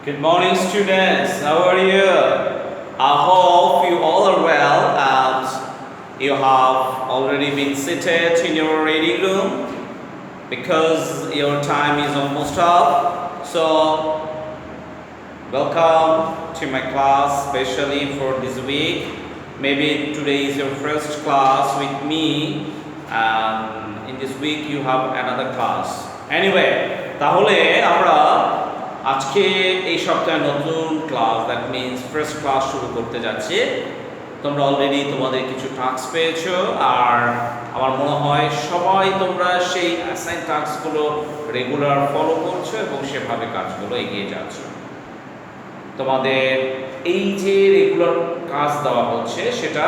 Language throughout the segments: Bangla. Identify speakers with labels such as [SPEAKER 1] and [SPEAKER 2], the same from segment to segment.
[SPEAKER 1] Good morning, students. How are you? I hope you all are well and you have already been seated in your reading room because your time is almost up. So, welcome to my class, especially for this week. Maybe today is your first class with me, and in this week you have another class. Anyway, তাহলে আমরা আজকে এই সপ্তাহে নতুন class, that means first class শুরু করতে যাচ্ছি। তোমরা অলরেডি তোমাদের কিছু টাস্ক পেয়েছো, আর আমার মনে হয় সবাই তোমরা সেই অ্যাসাইন টাস্কগুলো রেগুলার ফলো করছো এবং সেভাবে কাজগুলো এগিয়ে যাচ্ছ। তোমাদের এই যে রেগুলার কাজ দেওয়া হচ্ছে সেটা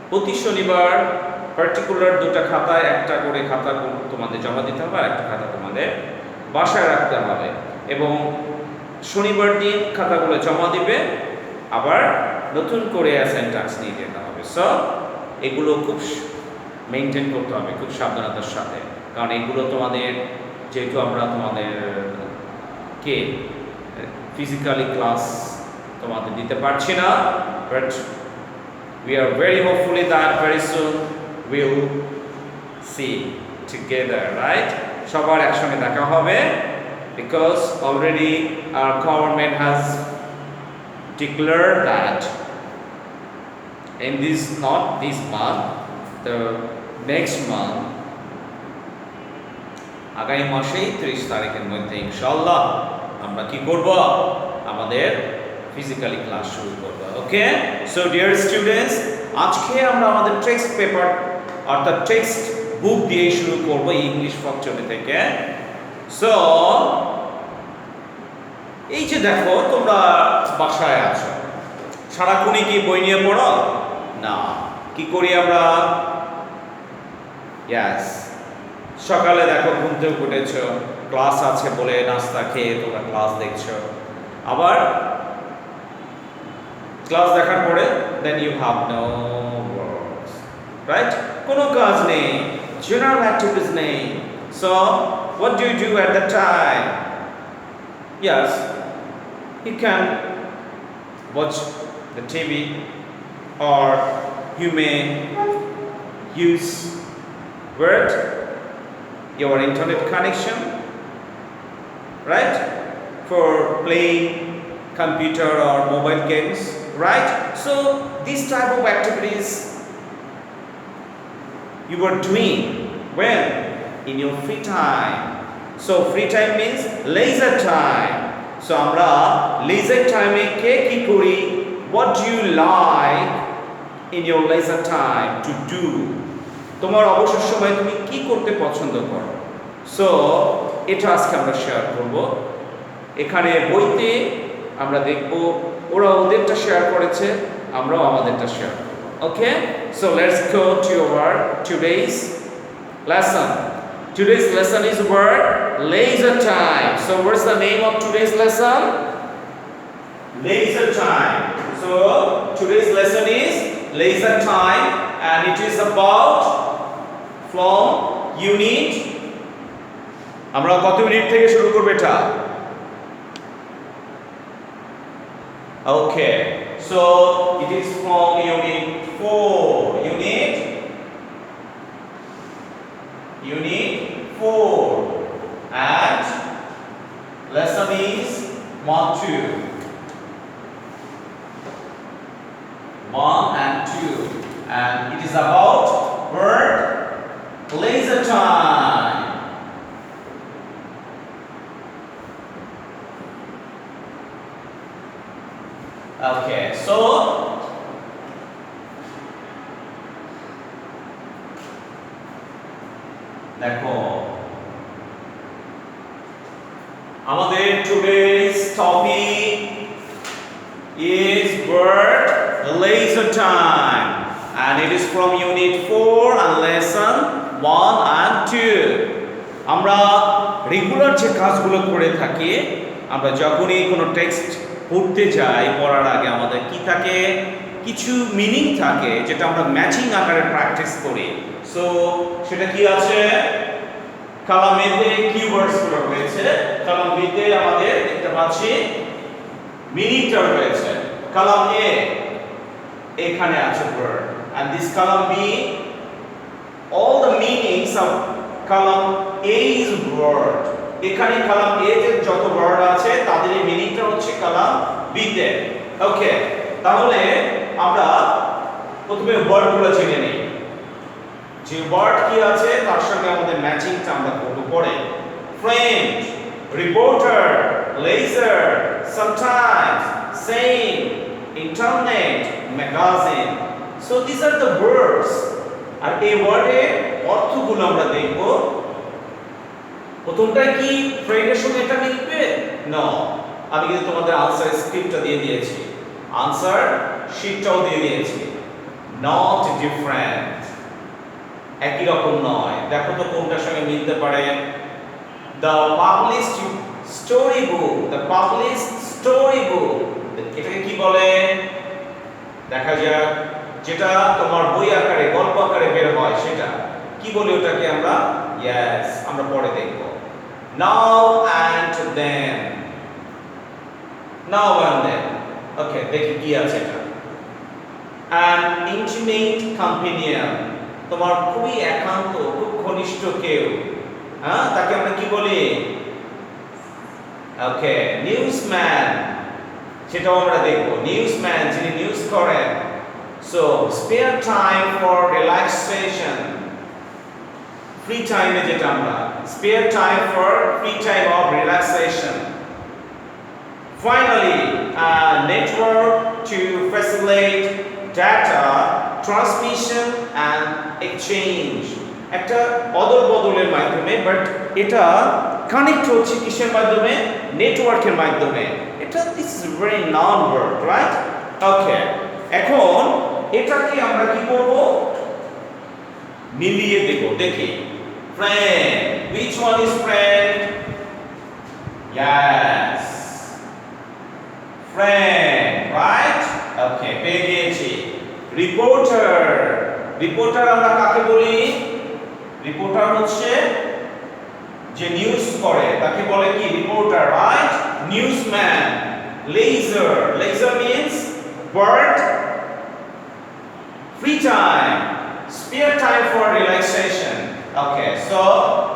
[SPEAKER 1] প্রতি শনিবার পার্টিকুলার দুটা খাতায় একটা করে খাতা তোমাদের জমা দিতে হবে, আর একটা খাতা তোমাদের বাসায় রাখতে হবে, এবং শনিবার দিন খাতাগুলো জমা দিবে, আবার নতুন করে অ্যাসাইন টাস্ক নিয়ে যেতে হবে। সো এগুলো খুব মেনটেন করতে হবে খুব সাবধানতার সাথে, কারণ এগুলো তোমাদের যেহেতু আমরা তোমাদের কে ফিজিক্যালি ক্লাস তোমাদের দিতে পারছি না, but we are very hopefully that very soon we'll see together, right? সবার একসঙ্গে দেখা হবে, because already our government has declared that in this, not this month, the next month, আগামী মাসেই 30 তারিখের মধ্যে ইনশাআল্লাহ আমরা কি করব, আমাদের ফিজিক্যালি ক্লাস শুরু করব। ওকে, সো ডিয়ার স্টুডেন্টস, আজকে আমরা আমাদের টেক্সট পেপার অর্থাৎ টেক্সট বুক দিয়ে শুরু করব ইংলিশ ফকচুরি থেকে। সো এই যে দেখো, তোমরা বাসায় আছো, সারাক্ষণই কি বই নিয়ে পড়ো? না, কি করি আমরা? ইয়াস, সকালে দেখো ঘুম থেকে উঠেছো, ক্লাস আছে বলে নাস্তা খেয়ে তোমরা ক্লাস দেখছো, আবার ক্লাস দেখার পরে then you have no works, right? কোনো কাজ নেই, জেনারেল অ্যাক্টিভিটিস নেই। So what do you do at that time? Yes, you can watch the TV, or you may use word your internet connection, right, for playing computer or mobile games, right? So these type of activities you are doing when? In your free time. So free time means leisure time. So আমরা leisure time এ কে কি করি? What do you like in your leisure time to do? তোমার অবসর সময়ে তুমি কি করতে পছন্দ করো? সো এটা আজকে আমরা শেয়ার করব। এখানে বইতে আমরা দেখব ওরা ওদেরটা শেয়ার করেছে, আমরাও আমাদেরটা শেয়ার করব। Okay, so let's go to our today's lesson. Today's lesson is word leisure time. So what's the name of today's lesson? Leisure time. So today's lesson is leisure time, and it is about from unit. আমরা কত মিনিট থেকে শুরু করব এটা? Okay, so it is from unit 4. Unit 4, and lesson is 1, 2. 1 and 2, and it is about word leisure time. Okay, so দেখো, আমাদের today's topic is word leisure time, and it is from unit 4 and lesson 1 and 2. আমরা রেগুলার যে কাজগুলো করে থাকি, আমরা যখনই কোনো টেক্সট পড়তে যাই, পড়ার আগে আমাদের কি থাকে, কিছু মিনিং থাকে যেটা আমরা ম্যাচিং আকারে প্র্যাকটিস করি। সো সেটা কি আছে? কলাম এতে কিওয়ার্ডস গুলো রয়েছে, কলাম বিতে আমাদের দেখতে পাচ্ছি মিনিংটা রয়েছে কলাম এ এখানে আছে word and this column B all the meanings of column A is word এখানে কলাম A তে যত ওয়ার্ড আছে তাদের এই মিনিংটা হচ্ছে কলাম B তে ওকে তাহলে আমরা প্রথমে ওয়ার্ডগুলো জেনে নেই যে ওয়ার্ড কি আছে তার সঙ্গে আমাদের ম্যাচিংটা আমরা করব পরে friend reporter laser sometimes saying internet magazine so these are the words আর এই ওয়ার্ডের অর্থগুলো আমরা দেখব প্রথমটা কি ফ্রেন্ডের সঙ্গে এটা মিলবে না আমি কিন্তু তোমাদের আনসার স্ক্রিপ্টটা দিয়ে দিয়েছি আনসার শীটটাও দিয়ে দিয়েছি not different একই রকম নয় দেখো তো কোনটার সঙ্গে মিলতে পারে the published storybook এটাকে কি বলে দেখা যাক যেটা তোমার বই আকারে গল্প আকারে বের হয় সেটা কি বলে ওটাকে আমরা yes আমরা পরে দেখব now and then ওকে দেখি কি আছে এটা an intimate companion তোমার খুবই একান্ত খুব ঘনিষ্ঠ কেউ হ্যাঁ তাকে আমরা কি বলি ওকে নিউজম্যান সেটাও আমরা দেখব নিউজম্যান যিনি নিউজ করেন so spare time for relaxation free টাইমে যেটা আমরা spare time for free time of relaxation finally network two facilitate data transmission and exchange একটা অদল বদলের মাধ্যমে বাট এটা কানেক্ট হচ্ছে কিসের মাধ্যমে নেটওয়ার্কের মাধ্যমে এটা this is very known word right okay এখন এটাকে আমরা কি করব মিলিয়ে দেব দেখি friend which one is friend yes friend right ওকে পেয়ে গিয়েছি রিপোর্টার আমরা কাকে বলি রিপোর্টার হচ্ছে যে নিউজ করে তাকে বলে কি রিপোর্টার রাইট নিউজম্যান লেজার means bird free time spare time for relaxation okay so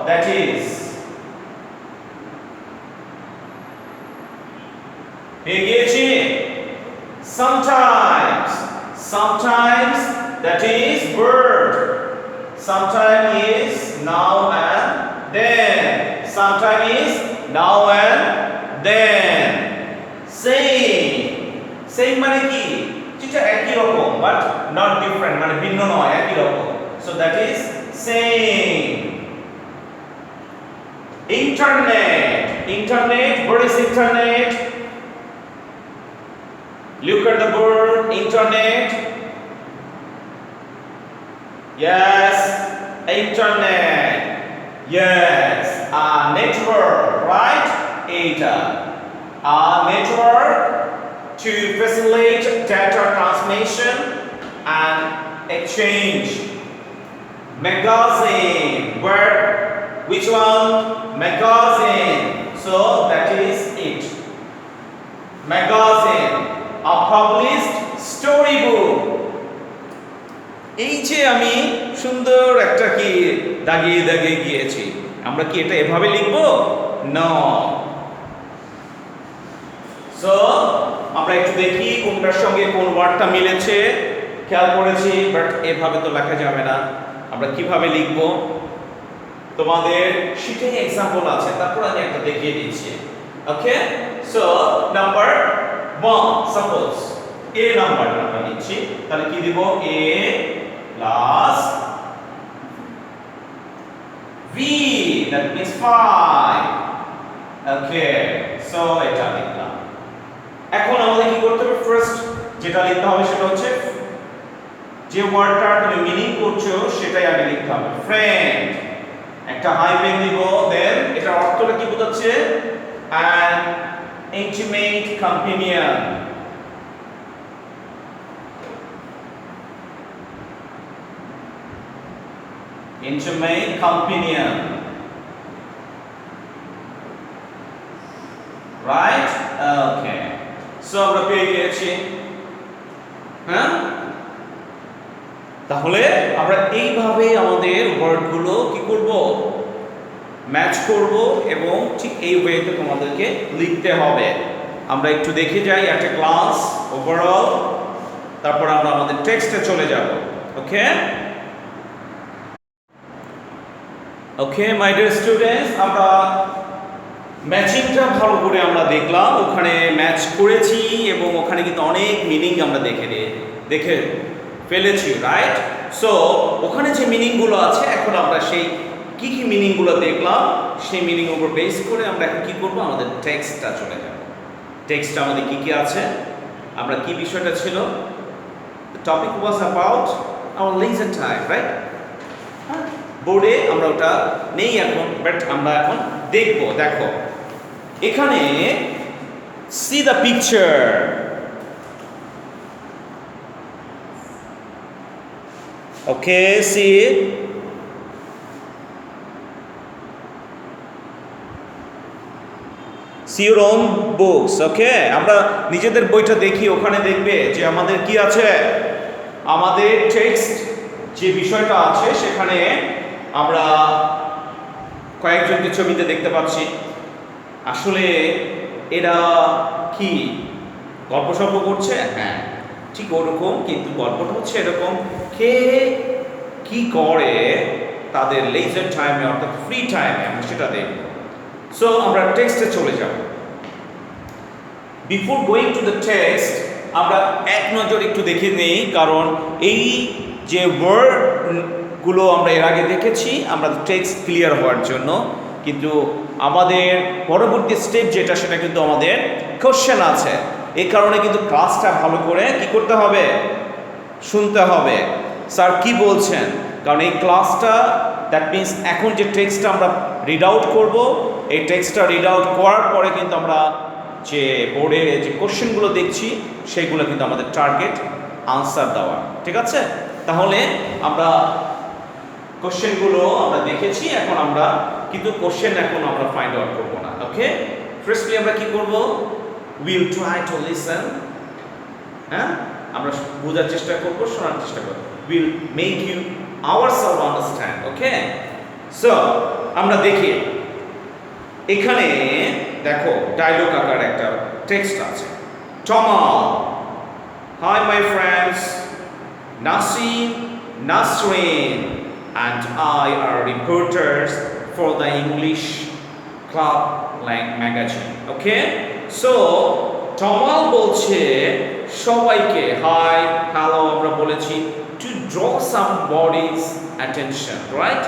[SPEAKER 1] that is পেয়ে গিয়েছি sometimes that is bird sometime is now and then sometime is now and then same মানে কি যেটা একই রকম but not different মানে ভিন্ন নয় একই রকম so that is same internet what is internet look at the word internet yes internet yes a network right eta a network to facilitate data transmission and exchange magazine where which one magazine so that is it magazine a published storybook এই যে আমি সুন্দর একটা কি দাগিয়ে গিয়েছি আমরা কি এটা এভাবে লিখব না সো আমরা একটু দেখি কোনটার সঙ্গে কোন ওয়ার্ডটা মিলেছে খেয়াল করেছি বাট এভাবে তো লেখা যাবে না আমরা কিভাবে লিখব তোমাদের শিটে एग्जांपल আছে তারপর আমি একটা দেখিয়ে দিচ্ছি okay so number 1 suppose a নাম্বারটা আমরা নিচ্ছি তাহলে কি দিব a plus v that means 5 okay so এটা লিখলাম এখন আমাদের কি করতে হবে ফার্স্ট যেটা লিখতে হবে সেটা হচ্ছে যে ওয়ার্ডটা তুমি মিনিং করছো সেটাই আগে লিখতে হবে ফ্রেন্ড একটা হাইফেন দিব দেন এটার অর্থটা কি বোঝাচ্ছে an intimate companion right? Okay, so আমরা পেয়ে গিয়েছি। হ্যাঁ, তাহলে আমরা এইভাবে আমাদের ওয়ার্ডগুলো কি করব, ম্যাচ করব এবং ঠিক এই ওয়েতে তোমাদেরকে লিখতে হবে। আমরা একটু দেখে যাই একটা ক্লাস ওভারঅল, তারপর আমরা আমাদের টেক্সটে চলে যাব। ওকে ওকে মাই ডিয়ার স্টুডেন্টস, আমরা ম্যাচিংটা ভালো করে আমরা দেখলাম, ওখানে ম্যাচ করেছি এবং ওখানে কিন্তু অনেক মিনিং আমরা দেখে ফেলেছি, রাইট? সো ওখানে যে মিনিংগুলো আছে, এখন আমরা সেই কি কি মিনিংগুলো দেখলাম সেই মিনিং উপর বেস করে আমরা এখন কি করব, আমাদের টেক্সটটা চলে যাব। টেক্সটটা আমাদের কি কি আছে, আমরা কি বিষয়টা ছিল, the topic was about our লিজার time, right? বোর্ডে আমরা ওটা নেই এখন, বাট আমরা এখন দেখব। দেখো এখানে see the picture, okay see your own books, okay আমরা নিজেদের বইটা দেখি, ওখানে দেখবে যে আমাদের কি আছে, আমাদের টেক্সট যে বিষয়টা আছে সেখানে আমরা কয়েকজনকে ছবিতে দেখতে পাচ্ছি। আসলে এরা কি গল্প সল্প করছে? হ্যাঁ, ঠিক ওরকম, কিন্তু গল্পটা হচ্ছে এরকম, কে কি করে তাদের লেজার টাইমে অর্থাৎ ফ্রি টাইমে, আমরা সেটা দেখব। সো আমরা টেক্সটে চলে যাব। Before going to the text আমরা এক নজর একটু দেখে নেই, কারণ এই যে ওয়ার্ডগুলো আমরা এর আগে দেখেছি আমরা টেক্সট ক্লিয়ার হওয়ার জন্য, কিন্তু আমাদের পরবর্তী স্টেপ যেটা সেটা কিন্তু আমাদের কোশ্চেন আছে। এই কারণে কিন্তু ক্লাসটা ভালো করে কি করতে হবে, শুনতে হবে স্যার কি বলছেন, কারণ এই ক্লাসটা দ্যাট মিনস এখন যে টেক্সটটা আমরা রিড আউট করবো, এই টেক্সটটা রিড আউট করার পরে কিন্তু আমরা যে বোর্ডে যে কোশ্চেনগুলো দেখছি সেইগুলো কিন্তু আমাদের টার্গেট আনসার দেওয়া, ঠিক আছে? তাহলে আমরা কোশ্চেনগুলো আমরা দেখেছি, এখন আমরা কিন্তু কোশ্চেন এখন আমরা ফাইন্ড আউট করবো না। ওকে, ফার্স্টলি আমরা কি করব, উইল ট্রাই টু লিসেন, হ্যাঁ আমরা বোঝার চেষ্টা করব, শোনার চেষ্টা করব, will make you ourself understand. Okay, so আমরা দেখি এখানে দেখো ডায়লগ আকার একটা টেক্সট আছে। Tamal, hi my friends, Nasim, Nasreen and I are reporters for the English Club magazine. Okay, so Tamal বলছে সবাইকে, হাই হ্যালো আমরা বলেছি, to draw somebody's attention, right?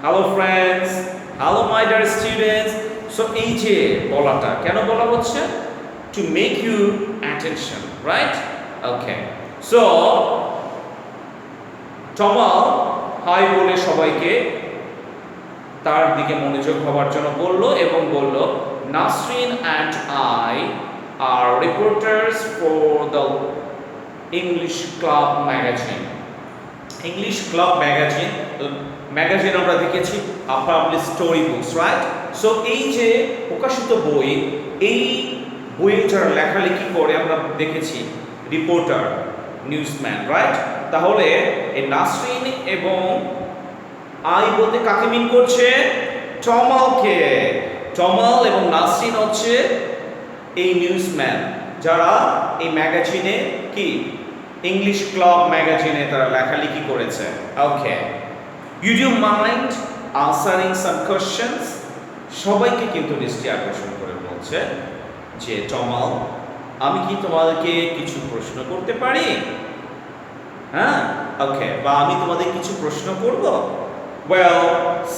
[SPEAKER 1] Hello friends, hello my dear students. So এই যে বলাটা কেন বলা হচ্ছে, to make you attention, right? Okay, so Tamal hi বলে সবাইকে তার দিকে মনোযোগ হওয়ার জন্য বলল এবং বলল, Nasreen and I are reporters for the English club magazine. English club magazine, magazine আমরা দেখেছি publish story books, right? So এই যে প্রকাশিত বই, এই বইয়ে যারা লেখালেখি করে আমরা দেখেছি রিপোর্টার, নিউজম্যান, রাইট? তাহলে এই নাসরিন এবং আই বলতে কাকে মিন করছে, টমালকে। টমাল এবং নাসরিন হচ্ছে এই নিউজম্যান যারা এই ম্যাগাজিনে কি ইংলিশ ক্লাব ম্যাগাজিনে তারা লেখালেখি করেছে। Okay, you do mind answering some questions, সবাইকে কিন্তু দৃষ্টি আকর্ষণ করে বলছে যে টমাল, আমি কি তোমাদেরকে কিছু প্রশ্ন করতে পারি? হ্যাঁ, ওকে, বা আমি তোমাদের কিছু প্রশ্ন করব? ওয়েল,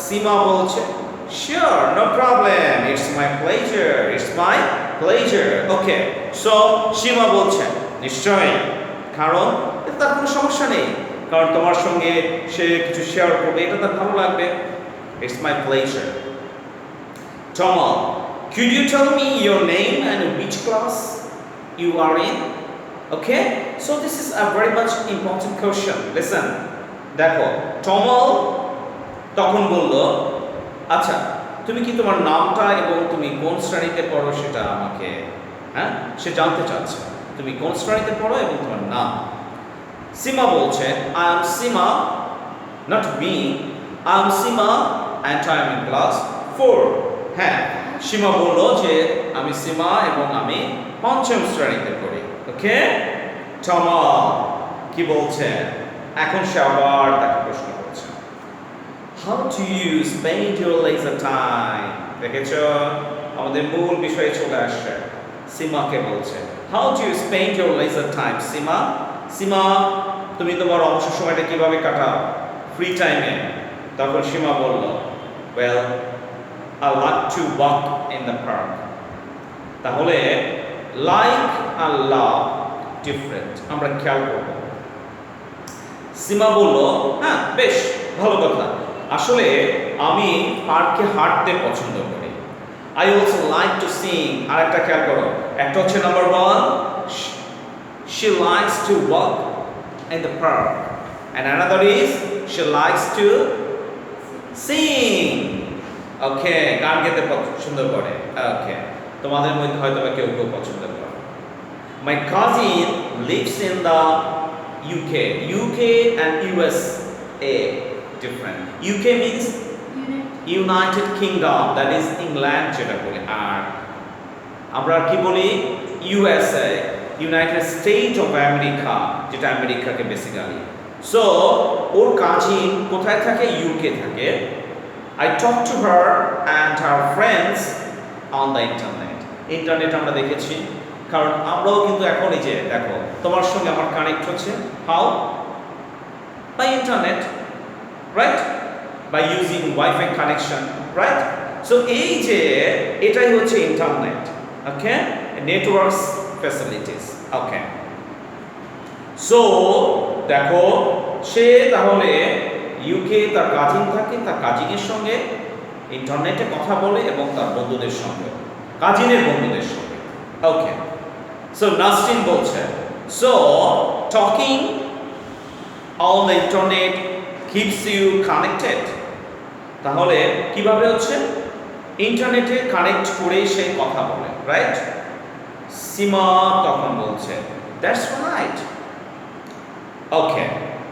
[SPEAKER 1] সীমা বলছে, sure, no problem, it's my pleasure, it's my pleasure. Okay, so Seema বলছে নিশ্চয়ই, কারণ তার কোনো সমস্যা নেই, কারণ তোমার সঙ্গে সে কিছু শেয়ার করবে, এটা তার ভালো লাগবে। It's my pleasure. Tamal, could you tell me your name and which class you are in? Okay, so this is a very much important question. Listen, দেখো টমাল তখন বলল, আচ্ছা তুমি কি তোমার নামটা এবং তুমি কোন শ্রেণীতে পড়ো সেটা আমাকে, হ্যাঁ, সে জানতে চাচ্ছে তুমি কোন শ্রেণীতে পড়ো এবং তোমার নাম। সীমা বলছে I am Seema, not me, I am Seema and I am in class 4। হ্যাঁ, সীমা বলল যে আমি সীমা এবং আমি পঞ্চম শ্রেণীতে পড়ি। ওকে, টমাল কি বলছে? এখন সে আবার তাকে প্রশ্ন করছে, how do you spend your leisure time? দেখেছ, আমাদের মূল বিষয়ে চলে আসছে। সীমাকে বলছে how do you spend your leisure time? Seema, Seema তুমি তোমার অবসর সময়টা কিভাবে কাটাও, ফ্রি টাইমে? তখন সীমা বলল, well I like to walk in the park. তাহলে like আর love different, আমরা খেয়াল করব। সীমা বলল, হ্যাঁ বেশ ভালো কথা, আসলে আমি পার্কে হাঁটতে পছন্দ করি। I also like to sing। আরেকটা খেয়াল করো, একটা হচ্ছে number 1, she likes to walk in the park, and another is she likes to sing। ওকে, গান গেতে পছন্দ করে। ওকে, তোমাদের মধ্যে হয়তো বা কেউ কেউ পছন্দ করে। My cousin lives in the UK. UK and USA different. UK means United kingdom, that is England যেটা বলি, আর আমরা কি বলি USA, United state of America, যেটা আমেরিকাকে বেসিক্যালি। সো ওর কাজিন কোথায় থাকে? ইউকে থাকে। I talk to her and her friends on the internet. Internet আমরা দেখেছি, কারণ আমরাও কিন্তু এখন এই যে দেখো তোমার সঙ্গে আমার কানেক্ট হচ্ছে, how? By internet, right? By using wifi connection, right? So এই যে এটাই হচ্ছে internet. Okay, networks facilities. Okay, সো দেখো সে তাহলে ইউকে তার কাজিন থাকে, তার কাজিনের সঙ্গে ইন্টারনেটে কথা বলে এবং তার বন্ধুদের সঙ্গে, কাজিনের বন্ধুদের সঙ্গে। ওকে, সো নাসরিন বলছে, so talking on the internet keeps you connected. তাহলে কিভাবে হচ্ছে? ইন্টারনেটে কানেক্ট করেই সে কথা বলে, রাইট? সীমা তখন বলছে, দ্যাটস রাইট। ওকে,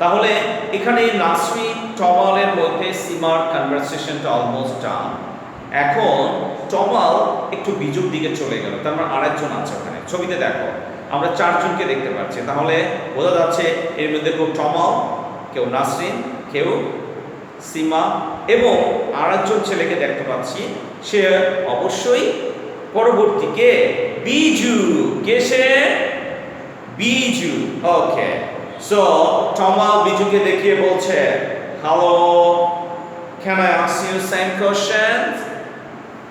[SPEAKER 1] তাহলে এখানে নাসরিন টমালের মধ্যে সীমার কনভারসেশনটা অলমোস্ট ডান। এখন টমাল একটু বিজুর দিকে চলে গেল, তার মানে আরেকজন আছে ওখানে। ছবিতে দেখো আমরা 4 জনকে দেখতে পাচ্ছি, তাহলে বোঝা যাচ্ছে এর মধ্যে কেউ টমাল, কেউ নাসরিন, কেউ সীমা, এবং আরেকজন ছেলেকে দেখতে পাচ্ছি, সে অবশ্যই পরবর্তীকে বিজু। কে সে? বিজু। ওকে, সো টমাল বিজুকে দেখিয়ে বলছে, hello, can I ask you same question?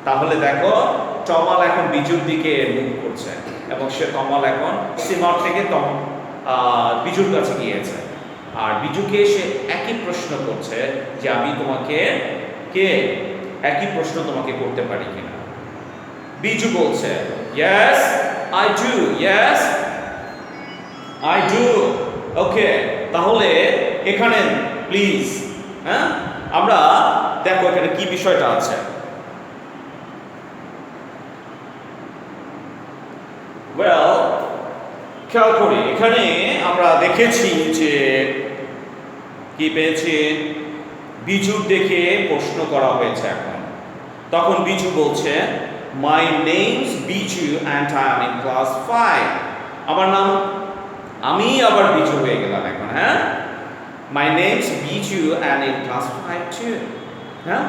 [SPEAKER 1] তাহলে দেখো টমাল এখন বিজুর দিকে মুভ করছে এবং সে টমাল এখন সীমার থেকে বিজুর কাছে গিয়েছে, আর বিজুকে সে একই প্রশ্ন করছে যে আমি তোমাকে একই প্রশ্ন তোমাকে করতে পারি কিনা। বিজু বলছে, yes I do, yes I do. Okay, তাহলে এখানে প্লিজ, হ্যাঁ, আমরা দেখো এখানে কি বিষয়টা আছে। ওয়েল, খেয়াল করি এখানে আমরা দেখেছি যে কি পেয়েছি, বিজুর দেখে প্রশ্ন করা হয়েছে। এখন তখন বিজু বলছে, মাই name's Biju and I am in class 5। আমার নাম, আমি আবার বিজু হয়ে গেলাম এখন। হ্যাঁ, my name's Biju and in class 5 too. হ্যাঁ,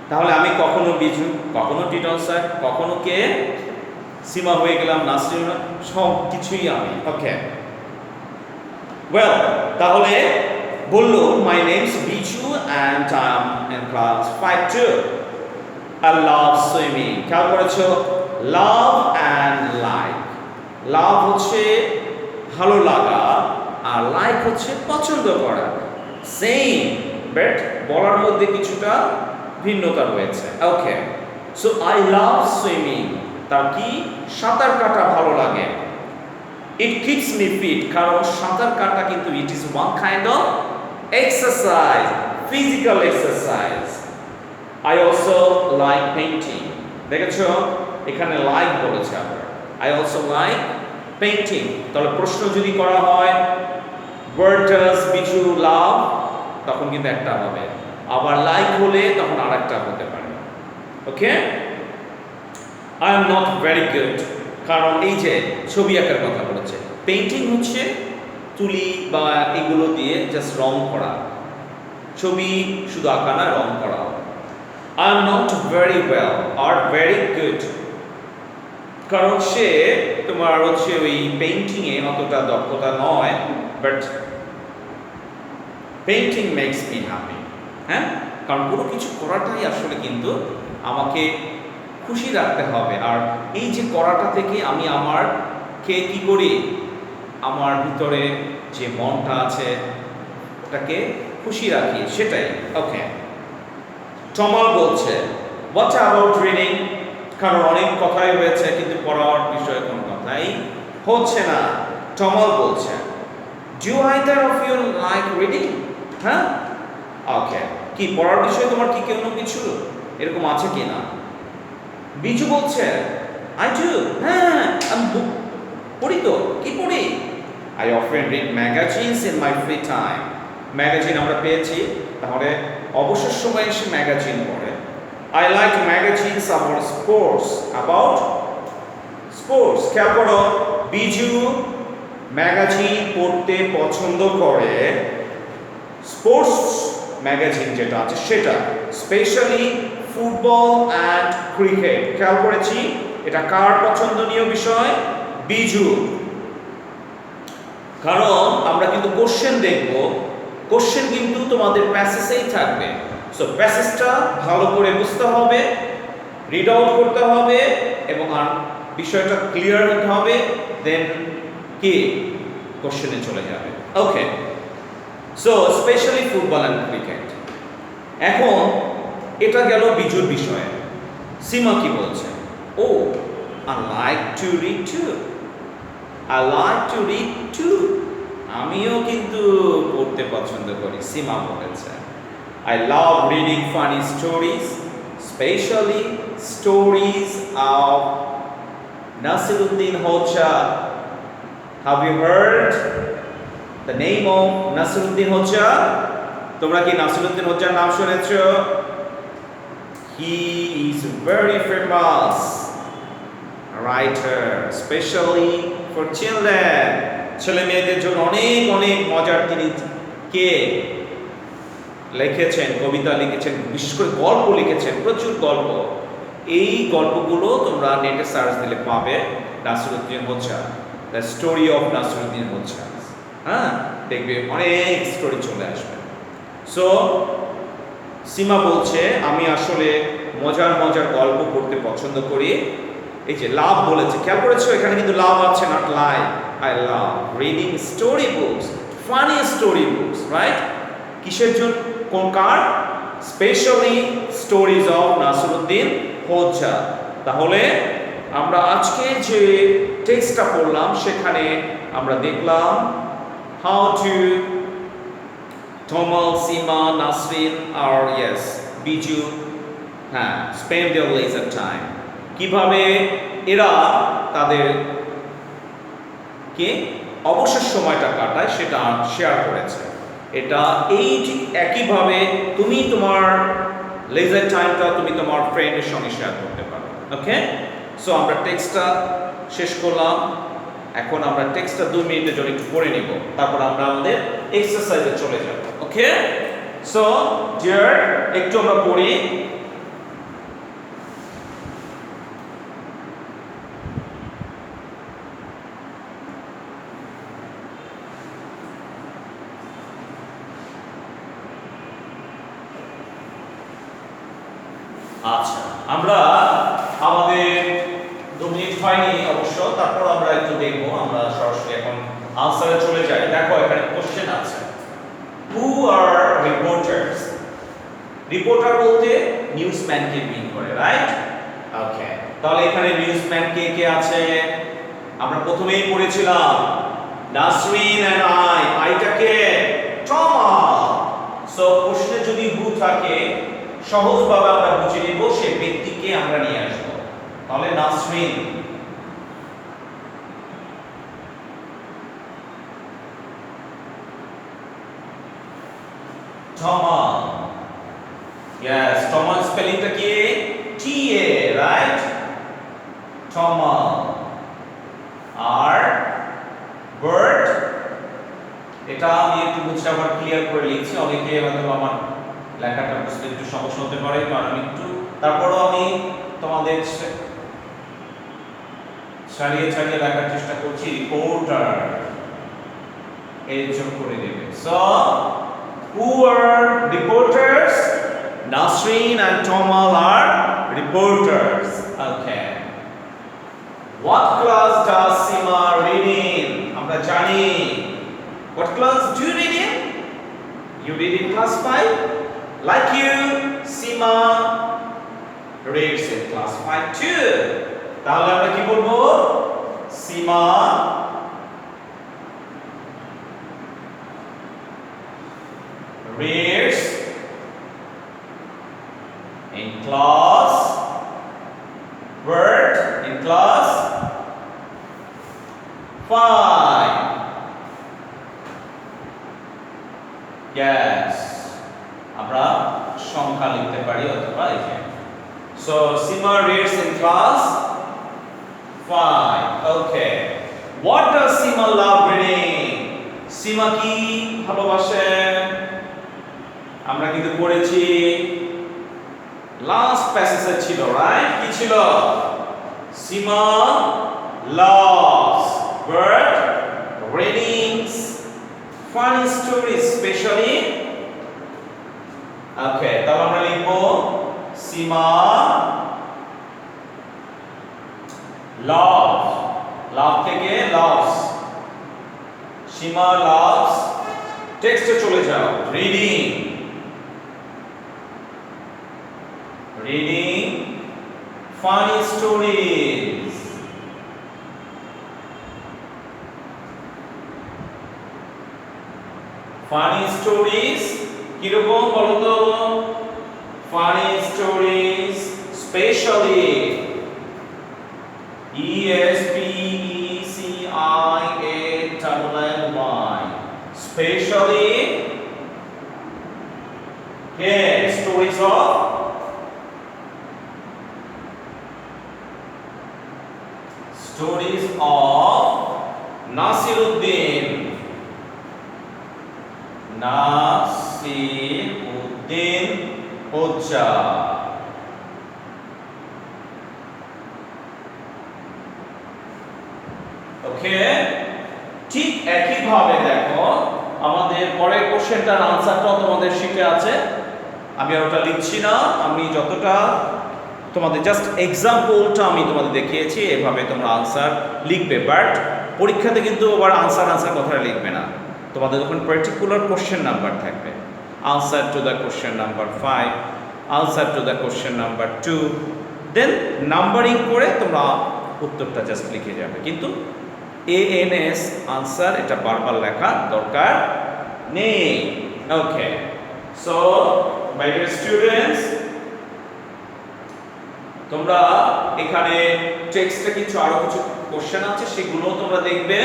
[SPEAKER 1] তাহলে আমি কখনো বিজু, কখনো টিটন স্যার, কখনো কে সীমা হয়ে গেলাম, নাসরিন, সব কিছুই আমি। ওকে, ওয়েল, তাহলে বললো my name's Biju and I am in class 5 too. I love swimming। খেয়াল করেছো, লাভ অ্যান্ড লাইক। লাভ হচ্ছে ভালো লাগা, আর লাইক হচ্ছে পছন্দ করা। সেম, বাট বলার মধ্যে কিছুটা ভিন্নতা রয়েছে। ওকে, সো আই লাভ সুইমিং, তার কি? সাঁতার কাটা ভালো লাগে। ইট কিপস মি ফিট, কারণ সাঁতার কাটা কিন্তু it is one kind of exercise, physical exercise. I also like painting. দেখেছো এখানে লাইক বলেছে আবার I also like painting তাহলে প্রশ্ন যদি করা হয় where does বিজু love তখন কিন্তু একটা হবে আবার লাইক হলে তখন আরেকটা হতে পারে ওকে I am not very good কারণ এই যে ছবি আঁকার কথা বলেছে পেইন্টিং হচ্ছে তুলি বা এগুলো দিয়ে জাস্ট রং করা ছবি শুধু আঁকা না রং করা I am not very well or very good কারণ সে তোমার হচ্ছে ওই পেইন্টিং এ অতটা দক্ষতা নয় but painting makes me happy হ্যাঁ কারণ কোনো কিছু করাটাই আসলে কিন্তু আমাকে খুশি রাখতে হবে আর এই যে করাটা থেকে আমি আমার কে কি করি আমার ভিতরে যে মনটা আছে ওটাকে খুশি রাখি সেটাই ওকে টমাল বলছে হোয়াট অ্যাবাউট রিডিং কারণ অনেক কথাই হয়েছে কিন্তু পড়ার বিষয়ে কোনো কথাই হচ্ছে না টমাল বলছে do either of you like reading হ্যাঁ ওকে কি পড়ার বিষয়ে তোমার কি কোনো কিছু এরকম আছে কি না বিজু বলছে আই ডু হ্যাঁ আমি পড়ি তো কি পড়ি I often read magazines in my free time magazine আমরা পেয়েছি তাহলে অবসর সময়ে এসে ম্যাগাজিন পড়ে I like magazines about sports খেয়াল করো বিজু ম্যাগাজিন পড়তে পছন্দ করে স্পোর্টস ম্যাগাজিন যেটা আছে সেটা স্পেশালি ফুটবল অ্যান্ড ক্রিকেট খেয়াল করেছি এটা কার পছন্দনীয় বিষয় বিজু কারণ আমরা কিন্তু কোশ্চেন দেখব কোশ্চেন কিন্তু তোমাদের প্যাসেজেই থাকবে সো প্যাসেজটা ভালো করে বুঝতে হবে রিড আউট করতে হবে এবং বিষয়টা ক্লিয়ার হতে হবে দেন কি কোশ্চেনে চলে যাবে okay so specially football and cricket এখন এটা গেল বিজুর বিষয়ে সীমা কি বলছে ও I like to read too I like to read too আমিও কিন্তু পড়তে পছন্দ করি সীমা বলেছে I love reading funny stories especially stories of Nasiruddin Hoxha have you heard the name of Nasiruddin Hoxha তোমরা কি নাসিরুদ্দিন হোজ্জার নাম শুনেছো he is very famous writer especially for children ছেলে মেয়েদের জন্য অনেক অনেক মজার তিনি কে লিখেছেন কবিতা লিখেছেন বিশেষ করে গল্প লিখেছেন প্রচুর গল্প এই গল্পগুলো তোমরা নেটে সার্চ দিলে পাবে Nasiruddin Hodja the story of Nasiruddin Hodja হ্যাঁ দেখবে অনেক স্টোরি চলে আসবে সো সীমা বলছে আমি আসলে মজার মজার গল্প পড়তে পছন্দ করি এই যে লাভ বলেছে খেয়াল করেছো এখানে কিন্তু লাভ আছে not like I love reading story books funny story books right কিসের জন্য কোন কার specially stories of Nasiruddin Hodja তাহলে আমরা আজকে যে টেক্সটটা পড়লাম সেখানে আমরা দেখলাম how to Tomal, Sima, Nasrin or yes, Biju spend their leisure time কিভাবে এরা তাদের কে অবসর সময়টা কাটায় সেটা শেয়ার করেছে এটা এই ঠিক একইভাবে তুমি তোমার লেজার টাইমটা তুমি তোমার ফ্রেন্ডের সঙ্গে শেয়ার করতে পারো ওকে সো আমরা টেক্সটটা শেষ করলাম এখন আমরা টেক্সটটা 2 মিনিটের জন্য একটু পড়ে নিব তারপর আমরা আমাদের এক্সারসাইজে চলে যাব ওকে সো ডিয়ার একটু আমরা পড়ি আচ্ছা আমরা আমাদের 2 মিনিট হয়নি অবশ্য তারপর আমরা একটু দেখব আমরা সরাসরি এখন আনসারে চলে যাই দেখো এখানে কোশ্চেন আছে হু আর রিপোর্টার্স রিপোর্টার বলতে নিউজম্যান কে মিন করে রাইট ওকে তাহলে এখানে নিউজম্যান কে কে আছে আমরা প্রথমেই পড়েছিলাম নাসরিন এন্ড আইটাকে টমা সো প্রশ্নে যদি হু থাকে সহজভাবে আমরা বুঝে নিব সেই ব্যক্তিকে আমরা নিয়ে আসব। তাহলে Nasrin, Toma. Yes, Toma spelling টা কি? T A, right? Toma. R bird, এটা আমি একটু বুঝে আবার ক্লিয়ার করে লিখছি, অনেকে হয়তো আমার লেখাটা বুঝতে একটু সমস্যা হতে পারে, কারণ আমি একটু তারপরও আমি তোমাদের ছাড়িয়ে ছাড়িয়ে লেখার চেষ্টা করছি। রিপোর্টার এই যোগ করে দেবে। So who are reporters? Nasreen and Tomal are reporters. Okay. What class does Sima read in? Amra jani. What class do you read in? You read in class 5? Like you, Sima reads in class 5 too. তাহলে আমরা কি বলবো? Sima reads in class word in class 5. Yes, আমরা সংখ্যা লিখতে পারি অথবা এই যে so Sima reads in class 5. Okay, what does Sima love reading? Sima কি ভালোবাসে? আমরা কিন্তু পড়েছি লাস্ট প্যাসেজে ছিল, রাইট? কি ছিল? Sima loves bird readings, funny stories especially. Okay, তাহলে আমরা লিখবো Sima loves, love থেকে loves, Sima loves, টেক্সটে চলে যাও, reading funny stories. Funny stories কিরকম বলো তো? Funny stories especially E-S-P-E-C-I-A-L-L-Y especially stories of Nasiruddin. Nasiruddin Hoxha. ওকে, ঠিক একই ভাবে দেখো আমাদের পরের কোশ্চেনটার আনসারটাও তোমাদের শিটে আছে। আমি আর ওটা লিখছি না, আমি যতটা তোমাদের জাস্ট এক্সাম্পলটা আমি তোমাদের দেখিয়েছি, এভাবে তোমরা আনসার লিখবে। বাট পরীক্ষাতে কিন্তু আবার আনসার কথাটা লিখবে না, তোমাদের যখন পার্টিকুলার কোশ্চেন নাম্বার থাকবে, answer to the question number 5, answer to the question number 2, then numbering করে তোমরা উত্তরটা জাস্ট লিখে যাবে। কিন্তু ANS আনসার এটা বারবার লেখা দরকার নেই। ওকে, সো মাই ডিয়ার স্টুডেন্টস, তোমরা এখানে টেক্সটে কিছু আরো কিছু কোশ্চেন আছে, সেগুলো তোমরা দেখবে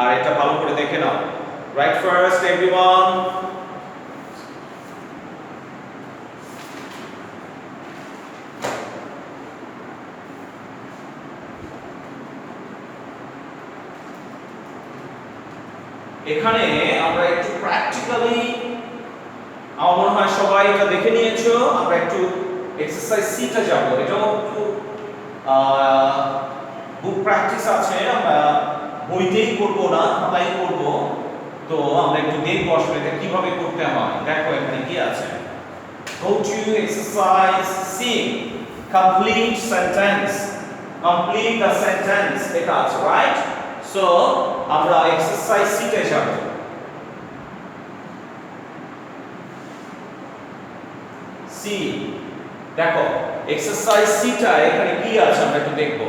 [SPEAKER 1] আর এটা ভালো করে দেখে নাও। Right first everyone. এখানে আমরা একটু প্র্যাকটিক্যালি, আমার মনে হয় সবাই এটা দেখে নিয়েছো, আমরা একটু এক্সারসাইজ সিটা যাব। এটাও একটু বুক প্র্যাকটিস আছে, আমরা বইতেই করব না, খাতায় করব। তো আমরা একটু দেখবো আসলে এটা কিভাবে করতে হয়। দেখো এখানে কি আছে, go to exercise C, complete sentence, complete the sentence, এটা আছে, রাইট? সো আমরা এক্সারসাইজ সিতে যাব। সি, দেখো এক্সারসাইজ সিটা এখানে কি আছে আমরা একটু দেখব।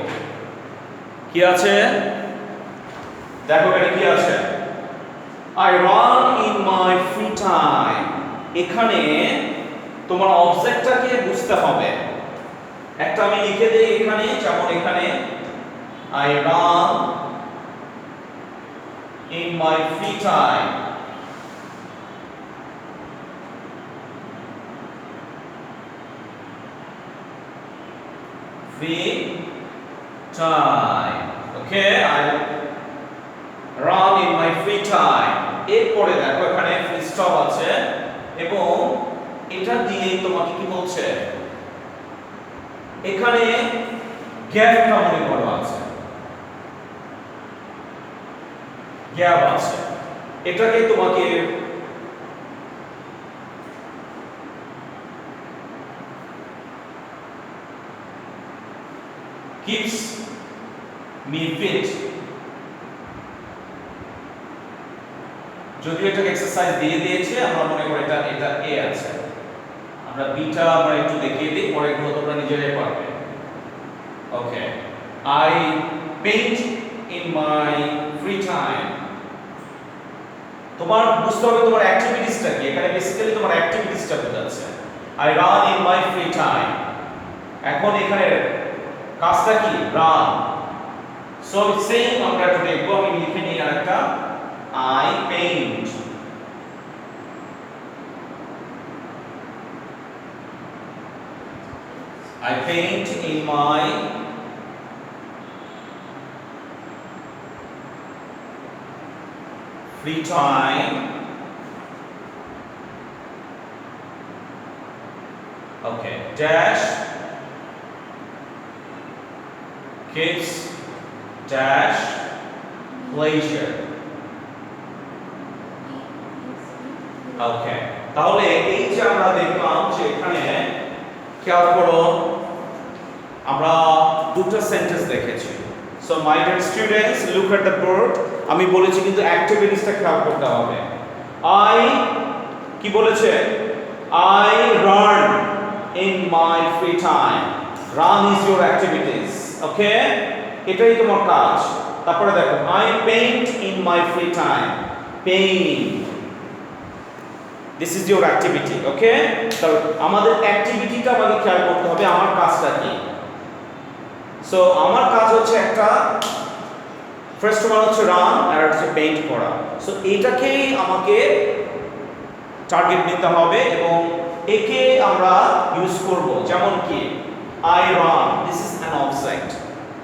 [SPEAKER 1] কি আছে দেখো এখানে কি আছে, I run in my free time। এখানে তোমার অবজেক্টটাকে বুঝতে হবে। একটা আমি লিখে দেই এখানে, যেমন এখানে I run in my free time. Free time. Okay, I run in my free time. এরপরে দেখো এখানে ফুল স্টপ আছে এবং এটা দিয়ে তোমাকে কি বলছে, এখানে গ্যাপটা মনে করো আছে, গ্যাপ আছে, এটাকে তোমাকে keeps me fit. যদিও এটাকে এক্সারসাইজ দিয়ে দিয়েছে, আমরা মনে করি এটা এটা এ আছে, আমরা বিটা আমরা একটু দেখিয়ে দিই, পরে এগুলো তোমরা নিজেরাই পারবে। ওকে, I paint in my free time. তোমার বুঝতে হবে তোমার অ্যাক্টিভিটিসটা কি, এখানে বেসিক্যালি তোমার অ্যাক্টিভিটিসটা বোঝাচ্ছে। I run in my free time. এখন এখানে কাজটা কি, রান। সো সেম আমরা একটু দেখবো, আমি লিখে নিই আরেকটা, I paint. I paint in my free time. Okay, dash keeps dash pleasure. ওকে, তাহলে এই যে আমরা দেখলাম যে এখানে খেয়াল করো আমরা দুটো সেন্টেন্স দেখেছি। So my dear students, look at the board. আমি বলেছি কিন্তু অ্যাক্টিভিটিসটা খেয়াল করতে হবে। আই কি বলেছে, I run in my free time. Run is your activities. Okay, এটাই তোমার কাজ। তারপরে দেখো, I paint in my free time. Paint, this is your activity. Okay, তাহলে আমাদের অ্যাক্টিভিটিটা আমাকে খেয়াল করতে হবে, আমার কাজটা কি। সো আমার কাজ হচ্ছে একটা, ফার্স্ট ওয়ান হচ্ছে রান আর হচ্ছে পেইন্ট করা। সো এটাকেই আমাকে টার্গেট নিতে হবে এবং একে আমরা ইউজ করব। যেমন কি I run, this is an object.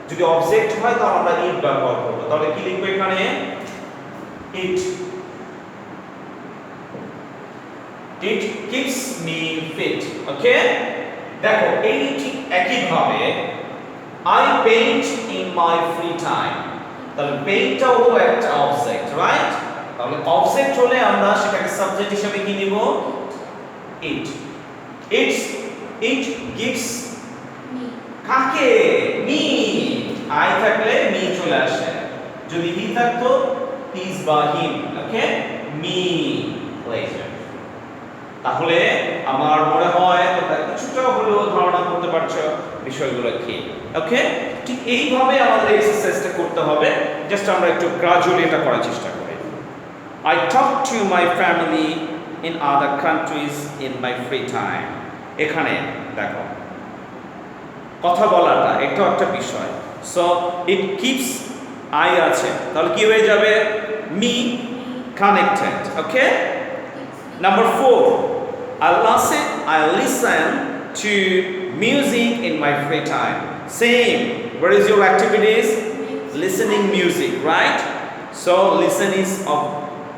[SPEAKER 1] যদি অবজেক্ট হয় তাহলে আমরা ইট ব্যবহার করব। তাহলে কি লিখবো এখানে, ইট। It keeps me fit. ওকে, দেখো এই ঠিক একই ভাবে I paint in my free time. তাহলে পেইন্টটাও হলো একটা অবজেক্ট, রাইট? তাহলে অবজেক্ট হলে আমরা সেটাকে সাবজেক্ট হিসেবে কি নিব, it. It gives me, কাকে, me. I থাকলে me চলে আসে, যদি he থাকতো his বা him। ওকে, me pleasure। তাহলে আমার মনে হয় তোমরা কিছুটা হলেও ধারণা করতে পারছো বিষয়গুলো কি। ওকে, ঠিক এইভাবে আমাদের এক্সারসাইজটা করতে হবে। জাস্ট আমরা একটু গ্রাজুয়ালি এটা করার চেষ্টা করি। I talk to my family in other countries in my free time. এখানে দেখো কথা বলাটা এটাও একটা বিষয়। সো ইট কিপস, আই আছে, তাহলে কি হয়ে যাবে, me connected. Okay, number 4, I listen to music in my free time. Same, what is your activities? Listening music, right? So listen is of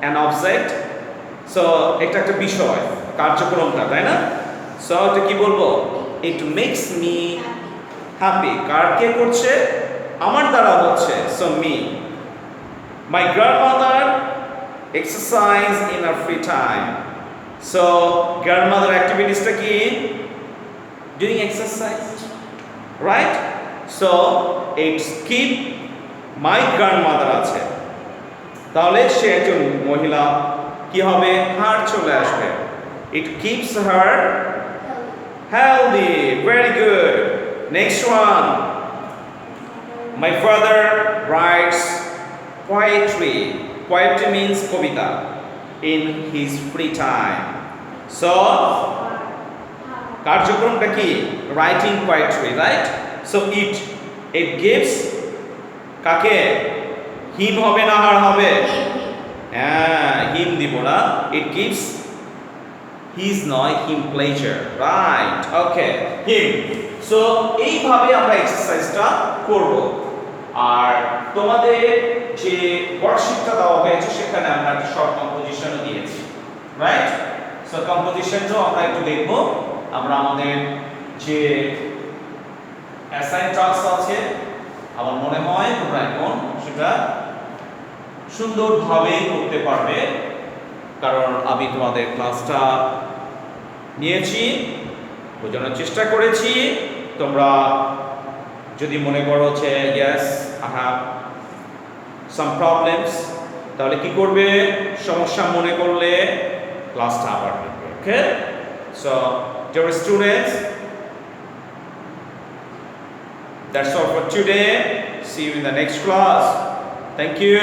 [SPEAKER 1] an object. So এটা একটা বিষয়, কার্যক্রমটা, তাই না? So এটা কি বলবো, it makes me happy। কার কে করছে, আমার দ্বারা হচ্ছে, so me. My grandmother exercise in her free time. So grandmother activities টা কি, doing exercise, right? So it's keep my grandmother আছে, তাহলে সে একজন মহিলা, কি হবে, her চলে আসবে, it keeps her healthy। Very good. Next one, my father writes poetry. Poetry means kobita in his free time. So কার্যক্রমটা কি writing poetry right so it gives কাকে হিম হবে না হার হবে হ্যাঁ হিম দিব না ইট গিভস হিজ নয় him pleasure right okay him so এইভাবে আমরা এক্সারসাইজটা করব আর তোমাদের যে ওয়ার্কশিটটা দেওয়া হয়েছে সেখানে আমরা একটা শর্ট কম্পোজিশনও দিয়েছি রাইট সো কম্পোজিশনটাও আমরা একটু দেখব আমরা আমাদের যে অ্যাসাইন টাস্ক আছে আমার মনে হয় তোমরা এখন সেটা সুন্দরভাবে করতে পারবে কারণ আমি তোমাদের ক্লাসটা নিয়েছি বোঝানোর চেষ্টা করেছি তোমরা যদি মনে করো যে yes I have some problems তাহলে কি করবে সমস্যা মনে করলে ক্লাসটা আবার দেখবে okay so dear students that's all for today see you in the next class thank you